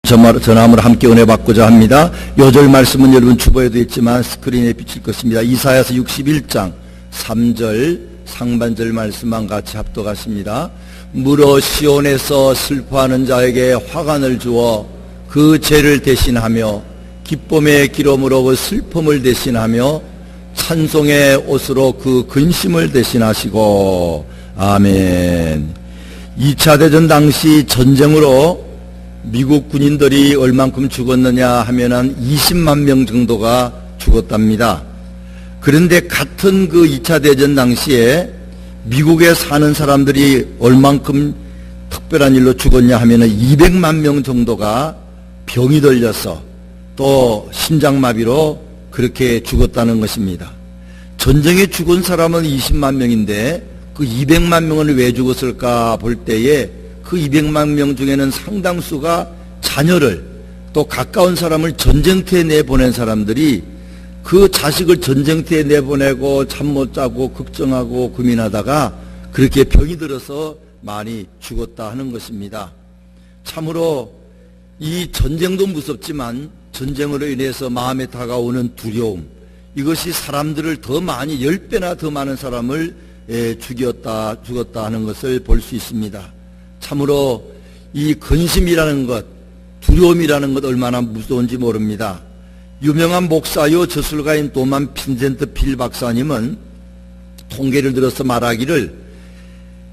전함으로 함께 은혜 받고자 합니다. 요절 말씀은 여러분 주보에도 있지만 스크린에 비칠 것입니다. 이사야서 61장 3절 상반절 말씀만 같이 합독하십니다. 물어 시온에서 슬퍼하는 자에게 화관을 주어 그 죄를 대신하며 기쁨의 기름으로 그 슬픔을 대신하며 찬송의 옷으로 그 근심을 대신하시고. 아멘. 2차 대전 당시 전쟁으로 미국 군인들이 얼만큼 죽었느냐 하면은 20만 명 정도가 죽었답니다. 그런데 같은 그 2차 대전 당시에 미국에 사는 사람들이 얼만큼 특별한 일로 죽었냐 하면은 200만 명 정도가 병이 들려서 또 심장마비로 그렇게 죽었다는 것입니다. 전쟁에 죽은 사람은 20만 명인데 그 200만 명은 왜 죽었을까 볼 때에 그 200만 명 중에는 상당수가 자녀를 또 가까운 사람을 전쟁터에 내보낸 사람들이 그 자식을 전쟁터에 내보내고 잠 못 자고 걱정하고 고민하다가 그렇게 병이 들어서 많이 죽었다 하는 것입니다. 참으로 이 전쟁도 무섭지만 전쟁으로 인해서 마음에 다가오는 두려움, 이것이 사람들을 더 많이 10배나 더 많은 사람을 죽였다 하는 것을 볼 수 있습니다. 참으로 이 근심이라는 것, 두려움이라는 것 얼마나 무서운지 모릅니다. 유명한 목사요 저술가인 도만 빈센트 필 박사님은 통계를 들어서 말하기를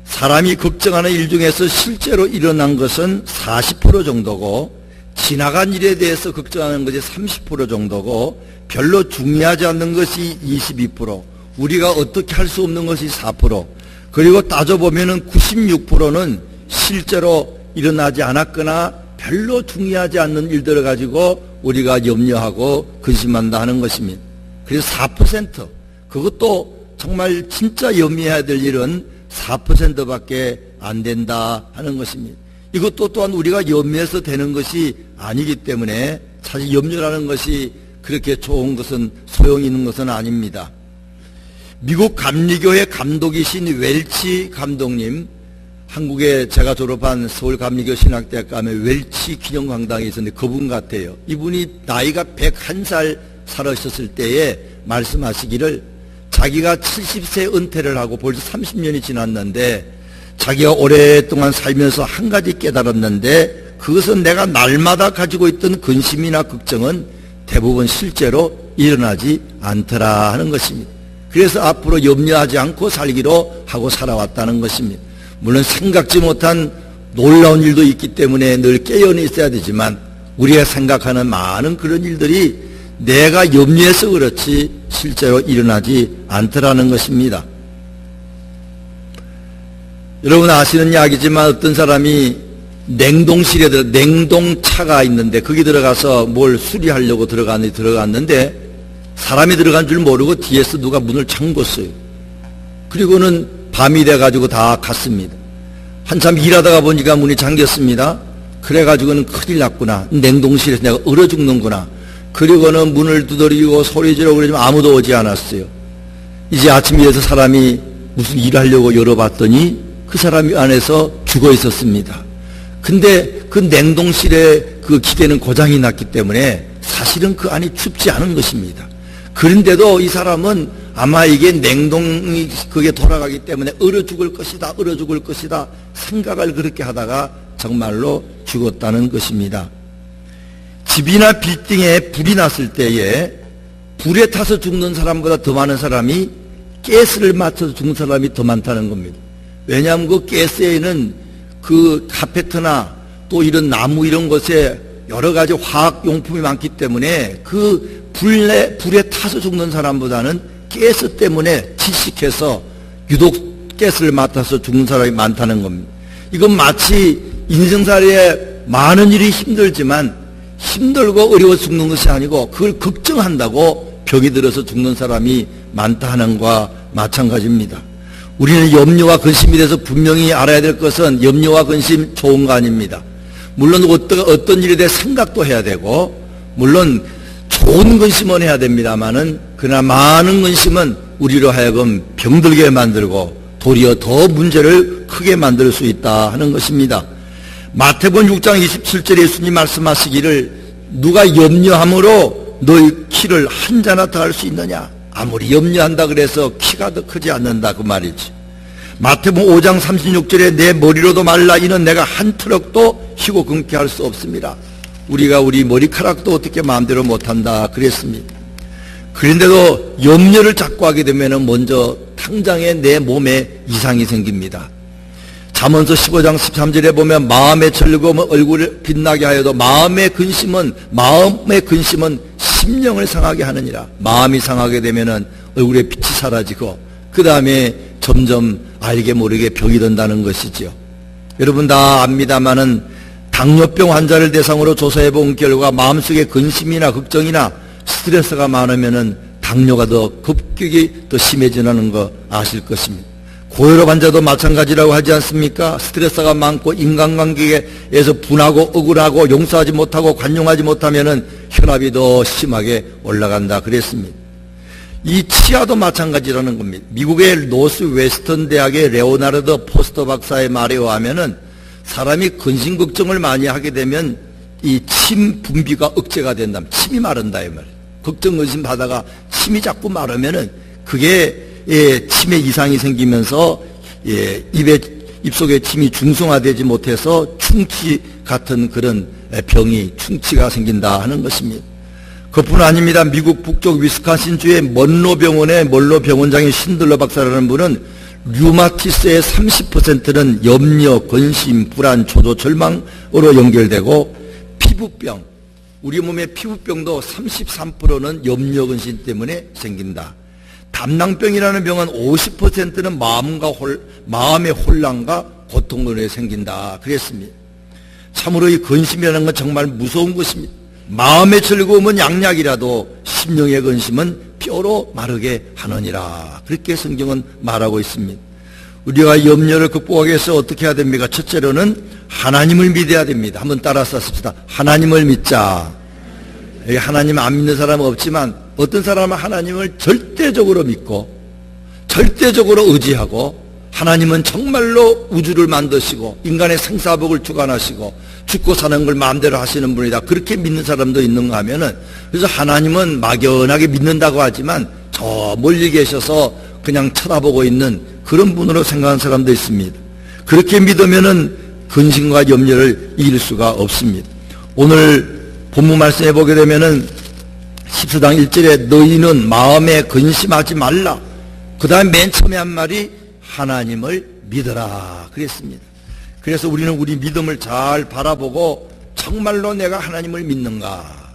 사람이 걱정하는 일 중에서 실제로 일어난 것은 40% 정도고 지나간 일에 대해서 걱정하는 것이 30% 정도고 별로 중요하지 않는 것이 22%, 우리가 어떻게 할 수 없는 것이 4%, 그리고 따져보면은 96%는 실제로 일어나지 않았거나 별로 중요하지 않는 일들을 가지고 우리가 염려하고 근심한다 하는 것입니다. 그래서 4%, 그것도 정말 진짜 염려해야 될 일은 4%밖에 안 된다 하는 것입니다. 이것도 또한 우리가 염려해서 되는 것이 아니기 때문에 사실 염려라는 것이 그렇게 좋은 것은 소용이 있는 것은 아닙니다. 미국 감리교회 감독이신 웰치 감독님, 한국에 제가 졸업한 서울 감리교 신학대학 가면 웰치 기념광당이 있었는데 그분 같아요. 이분이 나이가 101살 살아셨을 때에 말씀하시기를 자기가 70세 은퇴를 하고 벌써 30년이 지났는데 자기가 오랫동안 살면서 한 가지 깨달았는데 그것은 내가 날마다 가지고 있던 근심이나 걱정은 대부분 실제로 일어나지 않더라 하는 것입니다. 그래서 앞으로 염려하지 않고 살기로 하고 살아왔다는 것입니다. 물론 생각지 못한 놀라운 일도 있기 때문에 늘 깨어는 있어야 되지만 우리가 생각하는 많은 그런 일들이 내가 염려해서 그렇지 실제로 일어나지 않더라는 것입니다. 여러분 아시는 이야기지만 어떤 사람이 냉동실에 냉동차가 있는데 거기 들어가서 뭘 수리하려고 들어갔는데 사람이 들어간 줄 모르고 뒤에서 누가 문을 잠궜어요. 그리고는 밤이 돼가지고 다 갔습니다. 한참 일하다가 보니까 문이 잠겼습니다. 그래가지고는 큰일 났구나. 냉동실에서 내가 얼어 죽는구나. 그리고는 문을 두드리고 소리 지르고 그러지만 아무도 오지 않았어요. 이제 아침에 일어나서 사람이 무슨 일하려고 열어봤더니 그 사람이 안에서 죽어 있었습니다. 근데 그 냉동실에 그 기계는 고장이 났기 때문에 사실은 그 안이 춥지 않은 것입니다. 그런데도 이 사람은 아마 이게 냉동이 그게 돌아가기 때문에 얼어 죽을 것이다 생각을 그렇게 하다가 정말로 죽었다는 것입니다. 집이나 빌딩에 불이 났을 때에 불에 타서 죽는 사람보다 더 많은 사람이 가스를 맞춰서 죽는 사람이 더 많다는 겁니다. 왜냐하면 그 가스에는 그 카페트나 또 이런 나무 이런 것에 여러 가지 화학용품이 많기 때문에 그 불에 타서 죽는 사람보다는 가스 때문에 질식해서 유독 가스를 맡아서 죽는 사람이 많다는 겁니다. 이건 마치 인생살이에 많은 일이 힘들지만 힘들고 어려워 죽는 것이 아니고 그걸 걱정한다고 병이 들어서 죽는 사람이 많다 하는 것과 마찬가지입니다. 우리는 염려와 근심에 대해서 분명히 알아야 될 것은 염려와 근심 좋은 거 아닙니다. 물론 어떤 일에 대해 생각도 해야 되고 물론 좋은 근심은 해야 됩니다만은 그러나 많은 근심은 우리로 하여금 병들게 만들고 도리어 더 문제를 크게 만들 수 있다 하는 것입니다. 마태복음 6장 27절에 예수님 말씀하시기를 누가 염려함으로 너희 키를 한 자나 더 할 수 있느냐. 아무리 염려한다 그래서 키가 더 크지 않는다 그 말이지. 마태복음 5장 36절에 내 머리로도 말라 이는 내가 한 트럭도 희고 금케 할 수 없습니다. 우리가 우리 머리카락도 어떻게 마음대로 못한다 그랬습니다. 그런데도 염려를 자꾸 하게 되면 먼저 당장에 내 몸에 이상이 생깁니다. 잠언서 15장 13절에 보면 마음의 즐거움은 얼굴을 빛나게 하여도 마음의 근심은 심령을 상하게 하느니라. 마음이 상하게 되면 얼굴에 빛이 사라지고 그 다음에 점점 알게 모르게 병이 든다는 것이죠. 여러분 다 압니다마는 당뇨병 환자를 대상으로 조사해 본 결과 마음속에 근심이나 걱정이나 스트레스가 많으면 당뇨가 더 급격히 더 심해지는 거 아실 것입니다. 고혈압 환자도 마찬가지라고 하지 않습니까? 스트레스가 많고 인간관계에서 분하고 억울하고 용서하지 못하고 관용하지 못하면 혈압이 더 심하게 올라간다 그랬습니다. 이 치아도 마찬가지라는 겁니다. 미국의 노스 웨스턴 대학의 레오나르도 포스터 박사의 말에 의하면 사람이 근심 걱정을 많이 하게 되면 이 침 분비가 억제가 된다면 침이 마른다 이 말이에요. 걱정 근심 하다가 침이 자꾸 마르면은 그게 침에 이상이 생기면서 입속에 침이 중성화되지 못해서 충치 같은 그런 병이 충치가 생긴다 하는 것입니다. 그뿐 아닙니다. 미국 북쪽 위스콘신주의 먼로 병원의 먼로 병원장인 신들러 박사라는 분은 류마티스의 30%는 염려, 근심, 불안, 초조, 절망으로 연결되고 피부병, 우리 몸의 피부병도 33%는 염려, 근심 때문에 생긴다. 담낭병이라는 병은 50%는 마음의 혼란과 고통으로 생긴다 그랬습니다. 참으로 이 근심이라는 건 정말 무서운 것입니다. 마음의 즐거움은 양약이라도 심령의 근심은 뼈로 마르게 하느니라. 그렇게 성경은 말하고 있습니다. 우리가 염려를 극복하기 위해서 어떻게 해야 됩니까? 첫째로는 하나님을 믿어야 됩니다. 한번 따라서 하십시다. 하나님을 믿자. 여기 하나님 안 믿는 사람은 없지만 어떤 사람은 하나님을 절대적으로 믿고 절대적으로 의지하고 하나님은 정말로 우주를 만드시고 인간의 생사복을 주관하시고 죽고 사는 걸 마음대로 하시는 분이다. 그렇게 믿는 사람도 있는가 하면은 그래서 하나님은 막연하게 믿는다고 하지만 저 멀리 계셔서 그냥 쳐다보고 있는 그런 분으로 생각하는 사람도 있습니다. 그렇게 믿으면은 근심과 염려를 이길 수가 없습니다. 오늘 본문 말씀해 보게 되면은 14장 1절에 너희는 마음에 근심하지 말라. 그 다음 맨 처음에 한 말이 하나님을 믿어라 그랬습니다. 그래서 우리는 우리 믿음을 잘 바라보고 정말로 내가 하나님을 믿는가,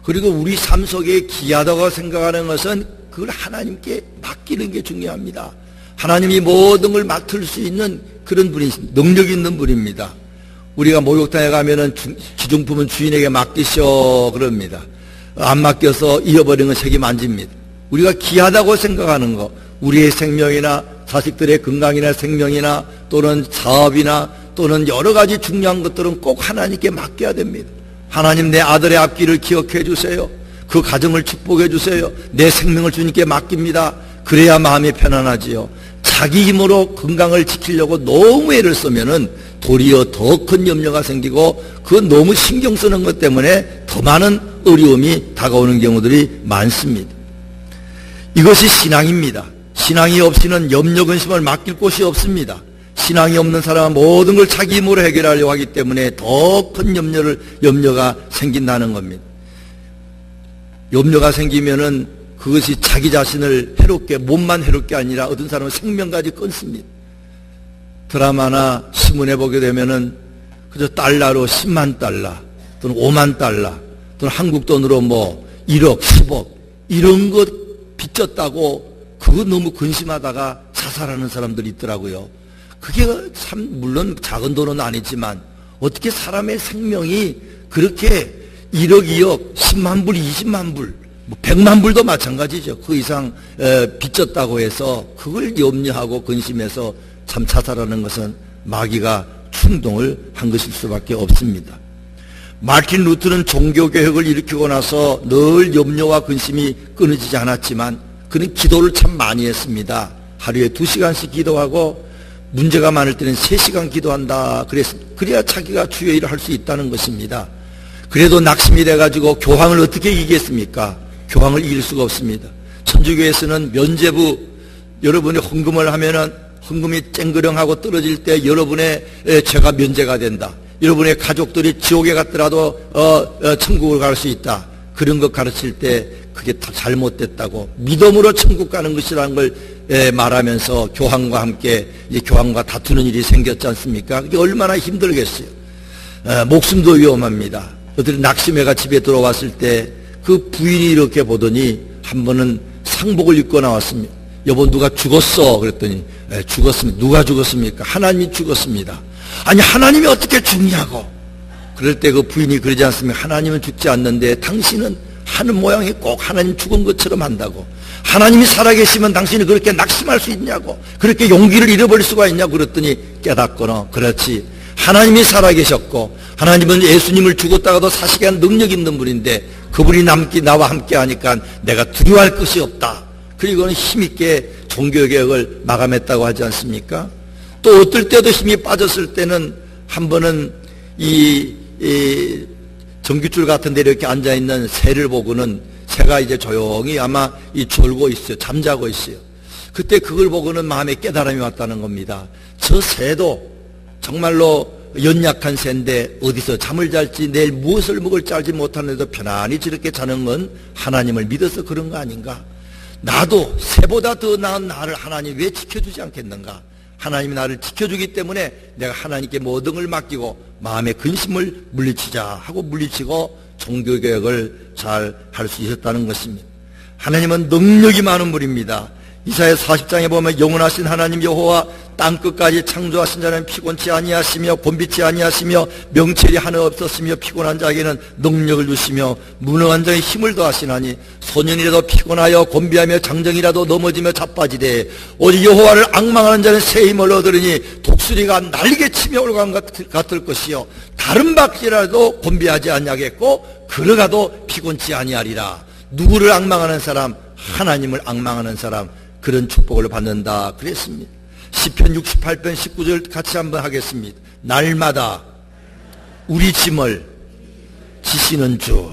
그리고 우리 삶 속에 귀하다고 생각하는 것은 그걸 하나님께 맡기는 게 중요합니다. 하나님이 모든 걸 맡을 수 있는 그런 분이십니다. 능력 있는 분입니다. 우리가 목욕탕에 가면은 기중품은 주인에게 맡기셔 그럽니다. 안 맡겨서 잃어버린 건 책임 안 집니다. 우리가 귀하다고 생각하는 거, 우리의 생명이나 자식들의 건강이나 생명이나 또는 사업이나 또는 여러 가지 중요한 것들은 꼭 하나님께 맡겨야 됩니다. 하나님 내 아들의 앞길을 기억해 주세요. 그 가정을 축복해 주세요. 내 생명을 주님께 맡깁니다. 그래야 마음이 편안하지요. 자기 힘으로 건강을 지키려고 너무 애를 쓰면은 도리어 더 큰 염려가 생기고 그 너무 신경 쓰는 것 때문에 더 많은 어려움이 다가오는 경우들이 많습니다. 이것이 신앙입니다. 신앙이 없이는 염려 근심을 맡길 곳이 없습니다. 신앙이 없는 사람은 모든 걸 자기 힘으로 해결하려고 하기 때문에 더 큰 염려가 생긴다는 겁니다. 염려가 생기면은 그것이 자기 자신을 해롭게, 몸만 해롭게 아니라 어떤 사람은 생명까지 끊습니다. 드라마나 신문에 보게 되면은 그저 달러로 10만 달러 또는 5만 달러 또는 한국 돈으로 뭐 1억, 10억 이런 것 빚졌다고 그거 너무 근심하다가 자살하는 사람들이 있더라고요. 그게 참 물론 작은 돈은 아니지만 어떻게 사람의 생명이 그렇게 1억, 2억, 10만 불, 20만 불, 뭐 100만 불도 마찬가지죠. 그 이상 빚졌다고 해서 그걸 염려하고 근심해서 참 자살하는 것은 마귀가 충동을 한 것일 수밖에 없습니다. 마틴 루터는 종교개혁을 일으키고 나서 늘 염려와 근심이 끊어지지 않았지만 그는 기도를 참 많이 했습니다. 하루에 2시간씩 기도하고 문제가 많을 때는 3시간 기도한다. 그래야 자기가 주의 일을 할 수 있다는 것입니다. 그래도 낙심이 돼가지고 교황을 어떻게 이기겠습니까? 교황을 이길 수가 없습니다. 천주교에서는 면죄부, 여러분이 헌금을 하면은 헌금이 쨍그렁하고 떨어질 때 여러분의 죄가 면제가 된다. 여러분의 가족들이 지옥에 갔더라도 천국을 갈 수 있다. 그런 것 가르칠 때 그게 다 잘못됐다고, 믿음으로 천국 가는 것이라는 걸 말하면서 교황과 함께 교황과 다투는 일이 생겼지 않습니까? 그게 얼마나 힘들겠어요. 목숨도 위험합니다. 어떤 낙심해가 집에 들어왔을 때 그 부인이 이렇게 보더니 한 번은 상복을 입고 나왔습니다. 여보, 누가 죽었어? 그랬더니 죽었습니다. 누가 죽었습니까? 하나님이 죽었습니다. 아니, 하나님이 어떻게 죽냐고. 그럴 때 그 부인이 그러지 않습니까? 하나님은 죽지 않는데 당신은 하는 모양이 꼭 하나님 죽은 것처럼 한다고. 하나님이 살아계시면 당신이 그렇게 낙심할 수 있냐고, 그렇게 용기를 잃어버릴 수가 있냐고. 그랬더니 깨닫거나, 그렇지, 하나님이 살아계셨고 하나님은 예수님을 죽었다가도 사시게 한 능력 있는 분인데 그분이 나와 함께 하니까 내가 두려워할 것이 없다. 그리고는 힘있게 종교개혁을 마감했다고 하지 않습니까? 또 어떨 때도 힘이 빠졌을 때는 한 번은 이 전깃줄 같은 데 이렇게 앉아있는 새를 보고는, 새가 이제 조용히 아마 졸고 있어요. 잠자고 있어요. 그때 그걸 보고는 마음에 깨달음이 왔다는 겁니다. 저 새도 정말로 연약한 새인데 어디서 잠을 잘지, 내일 무엇을 먹을지 알지 못하는데도 편안히 저렇게 자는 건 하나님을 믿어서 그런 거 아닌가? 나도 새보다 더 나은 나를 하나님 왜 지켜주지 않겠는가? 하나님이 나를 지켜주기 때문에 내가 하나님께 모든 걸 맡기고 마음의 근심을 물리치자 하고 물리치고 종교개혁을 잘 할 수 있었다는 것입니다. 하나님은 능력이 많은 분입니다. 이사야 40장에 보면 영원하신 하나님 여호와 땅끝까지 창조하신 자는 피곤치 아니하시며 곤비치 아니하시며 명철이 하나 없었으며 피곤한 자에게는 능력을 주시며 무능한 자의 힘을 더하시나니 소년이라도 피곤하여 곤비하며 장정이라도 넘어지며 자빠지되 오직 여호와를 앙망하는 자는 새 힘을 얻으리니 독수리가 날개 치며 올간 같을 것이요 다른 박쥐라도 곤비하지 아니하겠고 걸어가도 피곤치 아니하리라. 누구를 앙망하는 사람? 하나님을 앙망하는 사람, 그런 축복을 받는다 그랬습니다. 시편 68편 19절 같이 한번 하겠습니다. 날마다 우리 짐을 지시는 주.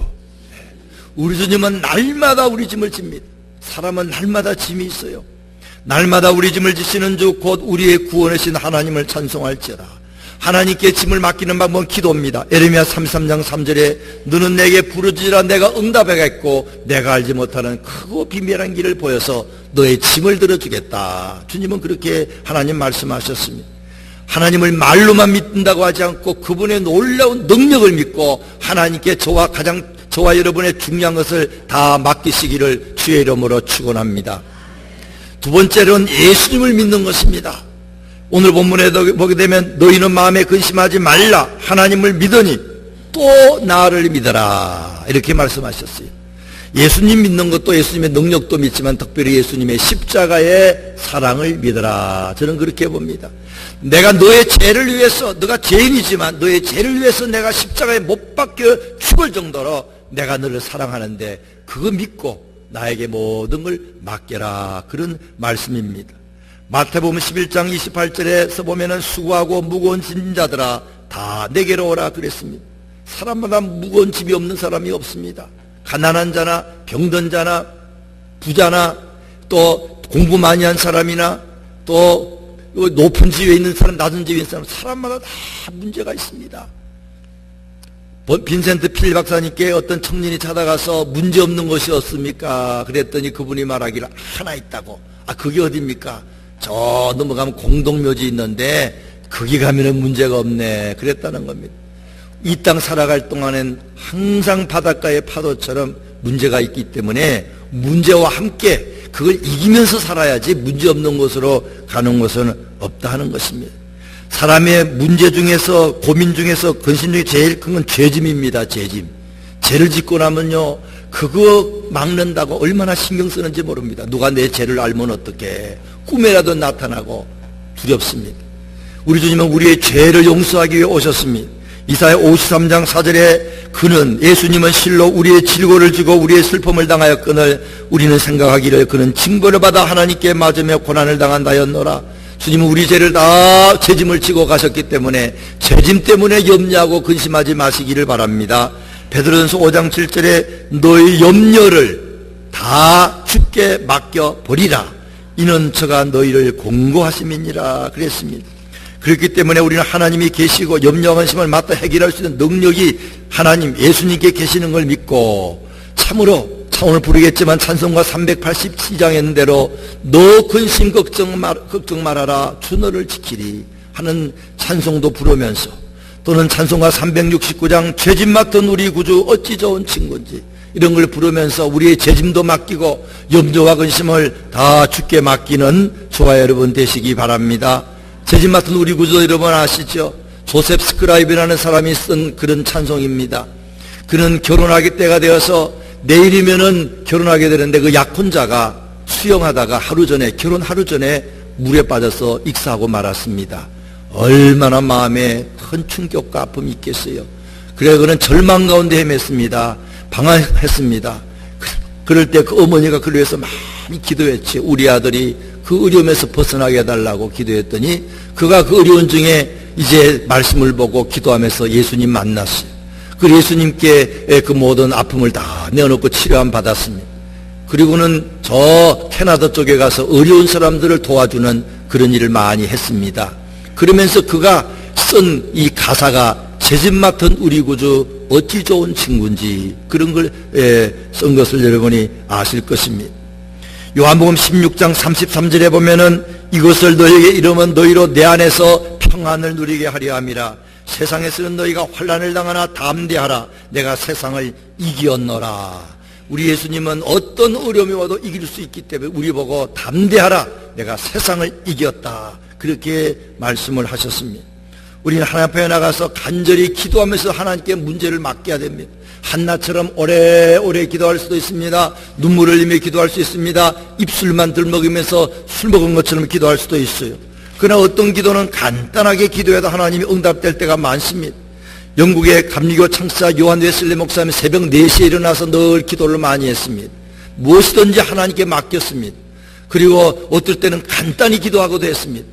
우리 주님은 날마다 우리 짐을 집니다. 사람은 날마다 짐이 있어요. 날마다 우리 짐을 지시는 주 곧 우리의 구원이신 하나님을 찬송할지어다. 하나님께 짐을 맡기는 방법은 기도입니다. 에레미야 33장 3절에 너는 내게 부르짖으라 내가 응답하겠고 내가 알지 못하는 크고 비밀한 길을 보여서 너의 짐을 들어주겠다. 주님은 그렇게 하나님 말씀하셨습니다. 하나님을 말로만 믿는다고 하지 않고 그분의 놀라운 능력을 믿고 하나님께 저와 여러분의 중요한 것을 다 맡기시기를 주의 이름으로 축원합니다. 두 번째로는 예수님을 믿는 것입니다. 오늘 본문에도 보게 되면 너희는 마음에 근심하지 말라. 하나님을 믿으니 또 나를 믿어라. 이렇게 말씀하셨어요. 예수님 믿는 것도 예수님의 능력도 믿지만 특별히 예수님의 십자가의 사랑을 믿어라. 저는 그렇게 봅니다. 내가 너의 죄를 위해서, 너가 죄인이지만 너의 죄를 위해서 내가 십자가에 못 박혀 죽을 정도로 내가 너를 사랑하는데 그거 믿고 나에게 모든 걸 맡겨라. 그런 말씀입니다. 마태복음 11장 28절에서 보면은 수고하고 무거운 짐진 자들아 다 내게로 오라 그랬습니다. 사람마다 무거운 짐이 없는 사람이 없습니다. 가난한 자나 병든 자나 부자나 또 공부 많이 한 사람이나 또 높은 지위에 있는 사람, 낮은 지위에 있는 사람마다 다 문제가 있습니다. 빈센트 필 박사님께 어떤 청년이 찾아가서 문제 없는 것이 없습니까? 그랬더니 그분이 말하기를 하나 있다고. 아, 그게 어딥니까? 저 넘어가면 공동묘지 있는데 거기 가면은 문제가 없네. 그랬다는 겁니다. 이 땅 살아갈 동안엔 항상 바닷가의 파도처럼 문제가 있기 때문에 문제와 함께 그걸 이기면서 살아야지 문제 없는 곳으로 가는 것은 없다 하는 것입니다. 사람의 문제 중에서, 고민 중에서, 근심 중에 제일 큰 건 죄짐입니다. 죄짐. 죄를 짓고 나면요, 그거 막는다고 얼마나 신경 쓰는지 모릅니다. 누가 내 죄를 알면 어떡해. 꿈에라도 나타나고 두렵습니다. 우리 주님은 우리의 죄를 용서하기 위해 오셨습니다. 이사야 53장 4절에 그는, 예수님은 실로 우리의 질고를 지고 우리의 슬픔을 당하였거늘 우리는 생각하기를 그는 징벌을 받아 하나님께 맞으며 고난을 당한다였노라. 주님은 우리 죄를 다 죄짐을 지고 가셨기 때문에 죄짐 때문에 염려하고 근심하지 마시기를 바랍니다. 베드로전서 5장 7절에 너희 염려를 다 주께 맡겨버리라. 이는 저가 너희를 공고하심이니라 그랬습니다. 그렇기 때문에 우리는 하나님이 계시고 염려 근심을 맡아 해결할 수 있는 능력이 하나님 예수님께 계시는 걸 믿고 참으로 오늘 부르겠지만 찬송가 387장 했는 대로 너 근심 걱정 말아라 주 너를 지키리 하는 찬송도 부르면서 또는 찬송가 369장 죄짐 맡은 우리 구주 어찌 좋은 친구인지 이런 걸 부르면서 우리의 죄짐도 맡기고 염려와 근심을 다 주께 맡기는 저와 여러분 되시기 바랍니다. 죄짐 맡은 우리 구주 여러분 아시죠? 조셉 스크라이브라는 사람이 쓴 그런 찬송입니다. 그는 결혼하기 때가 되어서 내일이면은 결혼하게 되는데 그 약혼자가 수영하다가 결혼 하루 전에 물에 빠져서 익사하고 말았습니다. 얼마나 마음에 큰 충격과 아픔이 있겠어요. 그래 그는 절망 가운데 헤맸습니다. 방황했습니다. 그럴 때 그 어머니가 그를 위해서 많이 기도했지. 우리 아들이 그 어려움에서 벗어나게 해달라고 기도했더니 그가 그 어려운 중에 이제 말씀을 보고 기도하면서 예수님 만났어요. 그 예수님께 그 모든 아픔을 다 내어놓고 치료함 받았습니다. 그리고는 저 캐나다 쪽에 가서 어려운 사람들을 도와주는 그런 일을 많이 했습니다. 그러면서 그가 쓴 이 가사가 죄짐 맡은 우리 구주 어찌 좋은 친구인지 그런 걸 쓴 것을 여러분이 아실 것입니다. 요한복음 16장 33절에 보면은 이것을 너희에게 이르면 너희로 내 안에서 평안을 누리게 하려 함이라. 세상에서는 너희가 환난을 당하나 담대하라. 내가 세상을 이기었노라. 우리 예수님은 어떤 어려움이 와도 이길 수 있기 때문에 우리 보고 담대하라. 내가 세상을 이겼다. 그렇게 말씀을 하셨습니다. 우리는 하나님 앞에 나가서 간절히 기도하면서 하나님께 문제를 맡겨야 됩니다. 한나처럼 오래오래 기도할 수도 있습니다. 눈물을 흘리며 기도할 수 있습니다. 입술만 들먹이면서 술 먹은 것처럼 기도할 수도 있어요. 그러나 어떤 기도는 간단하게 기도해도 하나님이 응답될 때가 많습니다. 영국의 감리교 창시자 요한 웨슬리 목사님이 새벽 4시에 일어나서 늘 기도를 많이 했습니다. 무엇이든지 하나님께 맡겼습니다. 그리고 어떨 때는 간단히 기도하고도 했습니다.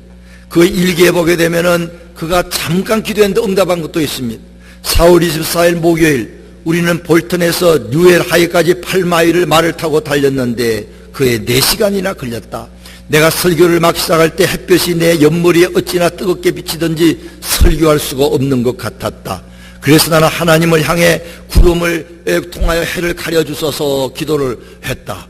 그 일기에 보게 되면은 그가 잠깐 기도했는데 응답한 것도 있습니다. 4월 24일 목요일 우리는 볼턴에서 뉴엘 하이까지 8마일을 말을 타고 달렸는데 그에 4시간이나 걸렸다. 내가 설교를 막 시작할 때 햇볕이 내 옆머리에 어찌나 뜨겁게 비치든지 설교할 수가 없는 것 같았다. 그래서 나는 하나님을 향해 구름을 통하여 해를 가려주셔서 기도를 했다.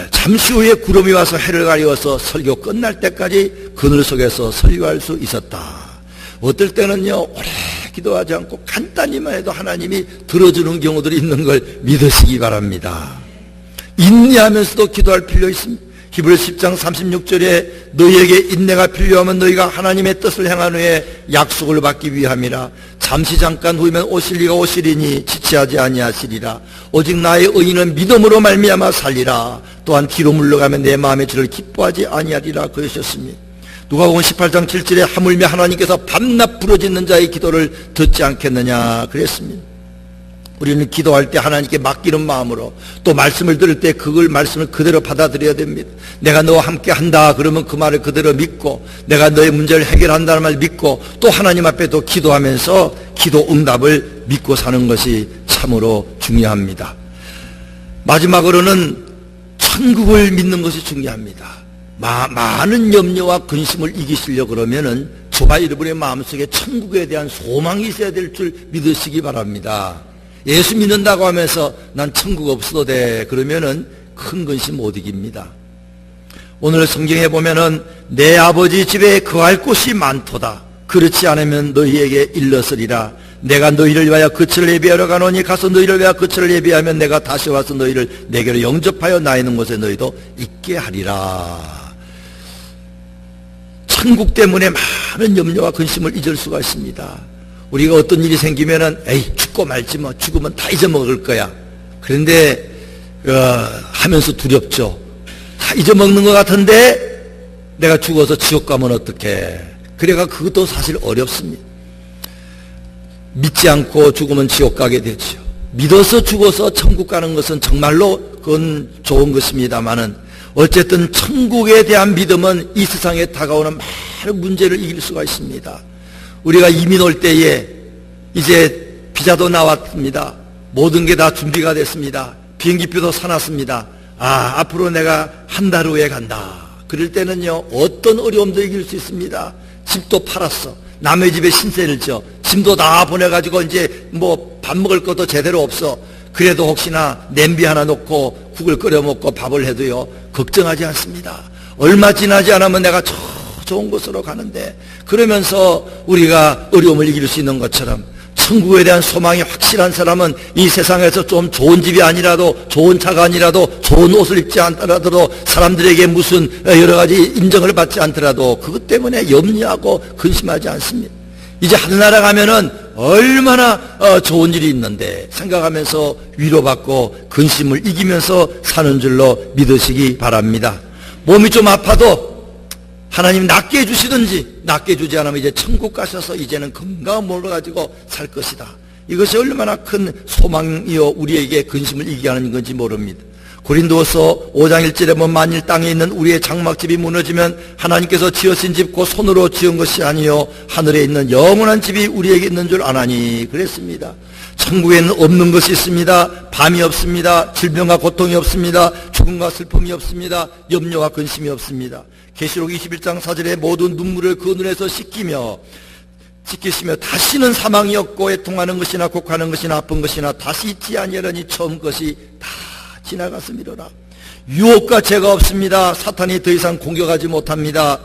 잠시 후에 구름이 와서 해를 가려워서 설교 끝날 때까지 그늘 속에서 설교할 수 있었다. 어떨 때는요 오래 기도하지 않고 간단히만 해도 하나님이 들어주는 경우들이 있는 걸 믿으시기 바랍니다. 인내하면서도 기도할 필요 있습니다. 히브리서 10장 36절에 너희에게 인내가 필요하면 너희가 하나님의 뜻을 행한 후에 약속을 받기 위함이라. 잠시 잠깐 후이면 오실 이가 오시리니 지체하지 아니하시리라. 오직 나의 의인은 믿음으로 말미암아 살리라. 또한 뒤로 물러가면 내 마음의 죄를 기뻐하지 아니하리라 그러셨습니다. 누가복음 18장 7절에 하물며 하나님께서 밤낮 부르짖는 자의 기도를 듣지 않겠느냐 그랬습니다. 우리는 기도할 때 하나님께 맡기는 마음으로 또 말씀을 들을 때 그걸 말씀을 그대로 받아들여야 됩니다. 내가 너와 함께 한다 그러면 그 말을 그대로 믿고 내가 너의 문제를 해결한다는 말 믿고 또 하나님 앞에 또 기도하면서 기도 응답을 믿고 사는 것이 참으로 중요합니다. 마지막으로는 천국을 믿는 것이 중요합니다. 많은 염려와 근심을 이기시려고 그러면은 저와 여러분의 마음속에 천국에 대한 소망이 있어야 될 줄 믿으시기 바랍니다. 예수 믿는다고 하면서 난 천국 없어도 돼 그러면은 큰 근심 못 이깁니다. 오늘 성경에 보면은 내 아버지 집에 거할 곳이 많도다. 그렇지 않으면 너희에게 일렀으리라. 내가 너희를 위하여 거처를 예비하러 가노니 가서 너희를 위하여 거처를 예비하면 내가 다시 와서 너희를 내게로 영접하여 나 있는 곳에 너희도 있게 하리라. 천국 때문에 많은 염려와 근심을 잊을 수가 있습니다. 우리가 어떤 일이 생기면은 에이 죽고 말지 뭐 죽으면 다 잊어먹을 거야. 그런데 하면서 두렵죠. 다 잊어먹는 것 같은데 내가 죽어서 지옥 가면 어떡해. 그래가 그것도 사실 어렵습니다. 믿지 않고 죽으면 지옥 가게 되죠. 믿어서 죽어서 천국 가는 것은 정말로 그건 좋은 것입니다만은 어쨌든 천국에 대한 믿음은 이 세상에 다가오는 많은 문제를 이길 수가 있습니다. 우리가 이민 올 때에 이제 비자도 나왔습니다. 모든 게 다 준비가 됐습니다. 비행기표도 사놨습니다. 앞으로 내가 한 달 후에 간다. 그럴 때는요, 어떤 어려움도 이길 수 있습니다. 집도 팔았어. 남의 집에 신세를 져. 짐도 다 보내가지고 이제 뭐 밥 먹을 것도 제대로 없어. 그래도 혹시나 냄비 하나 놓고 국을 끓여 먹고 밥을 해도요, 걱정하지 않습니다. 얼마 지나지 않으면 내가 저 좋은 곳으로 가는데, 그러면서 우리가 어려움을 이길 수 있는 것처럼 천국에 대한 소망이 확실한 사람은 이 세상에서 좀 좋은 집이 아니라도, 좋은 차가 아니라도, 좋은 옷을 입지 않더라도, 사람들에게 무슨 여러 가지 인정을 받지 않더라도 그것 때문에 염려하고 근심하지 않습니다. 이제 하늘나라 가면은 얼마나 좋은 일이 있는데 생각하면서 위로받고 근심을 이기면서 사는 줄로 믿으시기 바랍니다. 몸이 좀 아파도 하나님 낫게 해주시든지, 낫게 해주지 않으면 이제 천국 가셔서 이제는 건강한 몸을 가지고 살 것이다. 이것이 얼마나 큰 소망이요 우리에게 근심을 이기게 하는 건지 모릅니다. 고린도서 5장 1절에 보면 만일 땅에 있는 우리의 장막집이 무너지면 하나님께서 지으신 집 곧 손으로 지은 것이 아니요 하늘에 있는 영원한 집이 우리에게 있는 줄 아나니 그랬습니다. 천국에는 없는 것이 있습니다. 밤이 없습니다. 질병과 고통이 없습니다. 죽음과 슬픔이 없습니다. 염려와 근심이 없습니다. 계시록 21장 4절에 모든 눈물을 그 눈에서 씻기시며 다시는 사망이 없고 애통하는 것이나 곡하는 것이나 아픈 것이나 다시 있지 아니하려니 처음 것이 다 지나갔음이로라. 유혹과 죄가 없습니다. 사탄이 더 이상 공격하지 못합니다.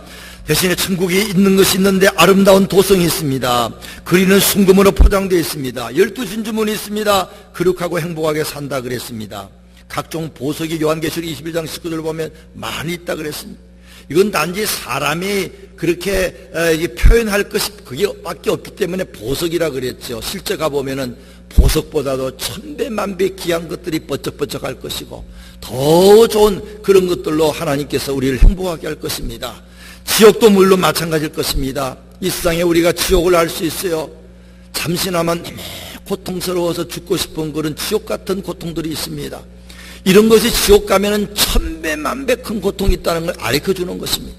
대신에 천국이 있는 것이 있는데 아름다운 도성이 있습니다. 그리는 순금으로 포장되어 있습니다. 12진주문이 있습니다. 거룩하고 행복하게 산다 그랬습니다. 각종 보석이 요한계시록 21장 19절 보면 많이 있다 그랬습니다. 이건 단지 사람이 그렇게 표현할 것이 그게 밖에 없기 때문에 보석이라 그랬죠. 실제 가보면은 보석보다도 천배만배 귀한 것들이 번쩍번쩍할 것이고 더 좋은 그런 것들로 하나님께서 우리를 행복하게 할 것입니다. 지옥도 물론 마찬가지일 것입니다. 이 세상에 우리가 지옥을 알 수 있어요. 잠시나마 고통스러워서 죽고 싶은 그런 지옥 같은 고통들이 있습니다. 이런 것이 지옥 가면은 천배만배 큰 고통이 있다는 걸 가르쳐주는 것입니다.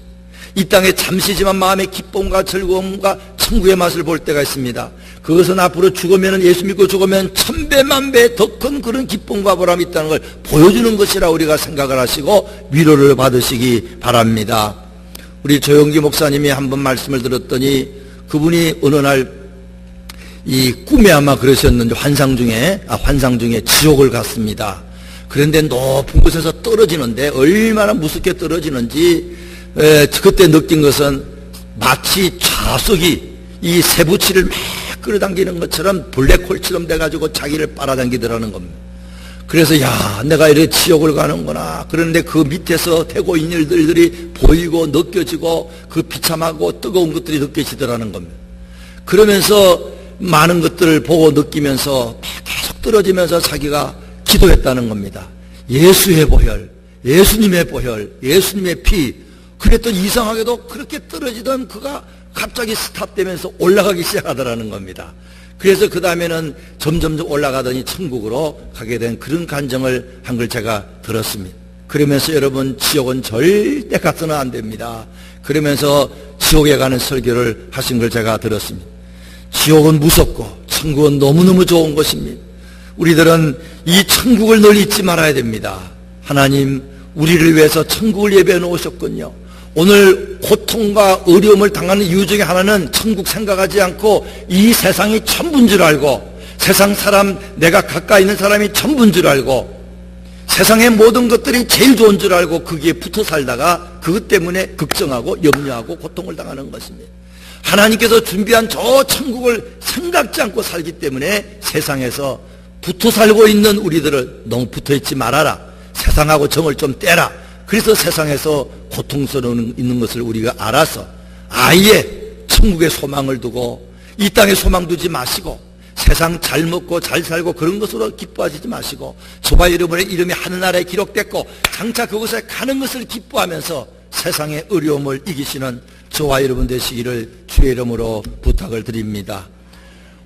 이 땅에 잠시지만 마음의 기쁨과 즐거움과 천국의 맛을 볼 때가 있습니다. 그것은 앞으로 죽으면, 예수 믿고 죽으면 천배만배 더 큰 그런 기쁨과 보람이 있다는 걸 보여주는 것이라 우리가 생각을 하시고 위로를 받으시기 바랍니다. 우리 조영기 목사님이 한번 말씀을 들었더니 그분이 어느 날 이 꿈에 아마 그러셨는데 환상 중에 지옥을 갔습니다. 그런데 높은 곳에서 떨어지는데 얼마나 무섭게 떨어지는지 그때 느낀 것은 마치 좌석이 이 세부치를 막 끌어당기는 것처럼 블랙홀처럼 돼가지고 자기를 빨아당기더라는 겁니다. 그래서 내가 이렇게 지옥을 가는구나. 그런데 그 밑에서 되고 있는 일들이 보이고 느껴지고 그 비참하고 뜨거운 것들이 느껴지더라는 겁니다. 그러면서 많은 것들을 보고 느끼면서 계속 떨어지면서 자기가 기도했다는 겁니다. 예수의 보혈, 예수님의 보혈, 예수님의 피. 그랬더니 이상하게도 그렇게 떨어지던 그가 갑자기 스탑되면서 올라가기 시작하더라는 겁니다. 그래서 그 다음에는 점점 올라가더니 천국으로 가게 된 그런 간증을 한 걸 제가 들었습니다. 그러면서 여러분, 지옥은 절대 가서는 안 됩니다. 그러면서 지옥에 가는 설교를 하신 걸 제가 들었습니다. 지옥은 무섭고 천국은 너무너무 좋은 것입니다. 우리들은 이 천국을 늘 잊지 말아야 됩니다. 하나님 우리를 위해서 천국을 예배해 놓으셨군요. 오늘 고통과 어려움을 당하는 이유 중에 하나는 천국 생각하지 않고 이 세상이 전부인 줄 알고, 세상 사람, 내가 가까이 있는 사람이 전부인 줄 알고, 세상의 모든 것들이 제일 좋은 줄 알고 거기에 붙어 살다가 그것 때문에 걱정하고 염려하고 고통을 당하는 것입니다. 하나님께서 준비한 저 천국을 생각지 않고 살기 때문에 세상에서 붙어 살고 있는 우리들을 너무 붙어 있지 말아라. 세상하고 정을 좀 떼라. 그래서 세상에서 고통스러운 있는 것을 우리가 알아서 아예 천국의 소망을 두고 이 땅에 소망 두지 마시고 세상 잘 먹고 잘 살고 그런 것으로 기뻐하지 마시고 저와 여러분의 이름이 하늘나라에 기록됐고 장차 그곳에 가는 것을 기뻐하면서 세상의 어려움을 이기시는 저와 여러분 되시기를 주의 이름으로 부탁을 드립니다.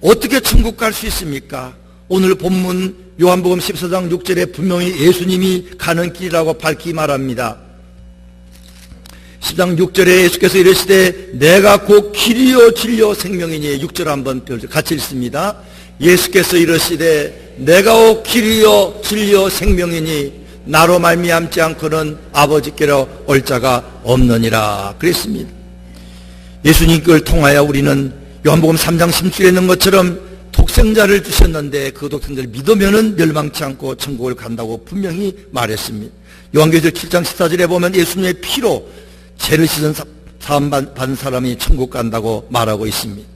어떻게 천국 갈 수 있습니까? 오늘 본문 요한복음 14장 6절에 분명히 예수님이 가는 길이라고 밝히 말합니다. 10장 6절에 예수께서 이르시되 내가 곧 길이요 진리요 생명이니 6절 한번 같이 읽습니다. 예수께서 이르시되 내가 곧 길이요 진리요 생명이니 나로 말미암지 않고는 아버지께로 올 자가 없느니라 그랬습니다. 예수님을 통하여 우리는 요한복음 3장 16절에 있는 것처럼 독생자를 주셨는데 그 독생자를 믿으면은 멸망치 않고 천국을 간다고 분명히 말했습니다. 요한계시록 7장 14절에 보면 예수님의 피로 죄를 씻은 사람 받은 사람이 천국 간다고 말하고 있습니다.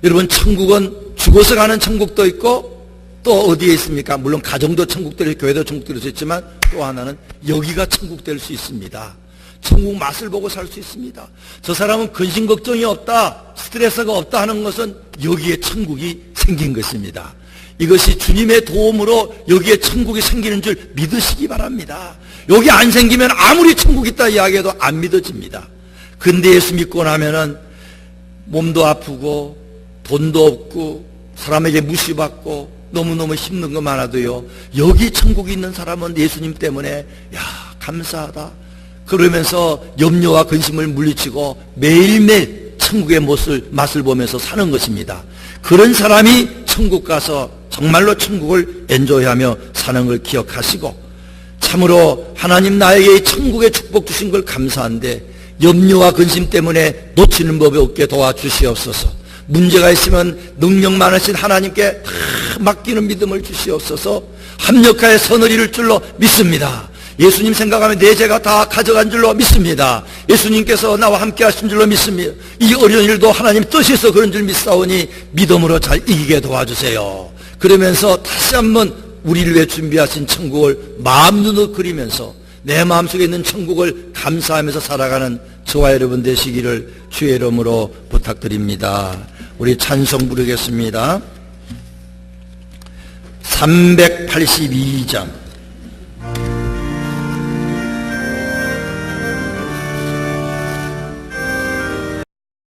여러분, 천국은 죽어서 가는 천국도 있고 또 어디에 있습니까? 물론 가정도 천국 될, 교회도 천국 될 수 있지만 또 하나는 여기가 천국 될 수 있습니다. 천국 맛을 보고 살 수 있습니다. 저 사람은 근심 걱정이 없다, 스트레스가 없다 하는 것은 여기에 천국이 생긴 것입니다. 이것이 주님의 도움으로 여기에 천국이 생기는 줄 믿으시기 바랍니다. 여기 안 생기면 아무리 천국 있다 이야기해도 안 믿어집니다. 근데 예수 믿고 나면은 몸도 아프고 돈도 없고 사람에게 무시받고 너무너무 힘든 거 많아도요, 여기 천국이 있는 사람은 예수님 때문에 야 감사하다 그러면서 염려와 근심을 물리치고 매일매일 천국의 맛을 보면서 사는 것입니다. 그런 사람이 천국 가서 정말로 천국을 엔조이하며 사는 걸 기억하시고, 참으로 하나님 나에게 천국의 축복 주신 걸 감사한데 염려와 근심 때문에 놓치는 법이 없게 도와주시옵소서. 문제가 있으면 능력 많으신 하나님께 다 맡기는 믿음을 주시옵소서. 합력하여 선을 이룰 줄로 믿습니다. 예수님 생각하면 내 죄가 다 가져간 줄로 믿습니다. 예수님께서 나와 함께 하신 줄로 믿습니다. 이 어려운 일도 하나님 뜻이서 그런 줄 믿사오니 믿음으로 잘 이기게 도와주세요. 그러면서 다시 한번 우리를 위해 준비하신 천국을 마음 눈으로 그리면서 내 마음속에 있는 천국을 감사하면서 살아가는 저와 여러분 되시기를 주의 이름으로 부탁드립니다. 우리 찬송 부르겠습니다. 382장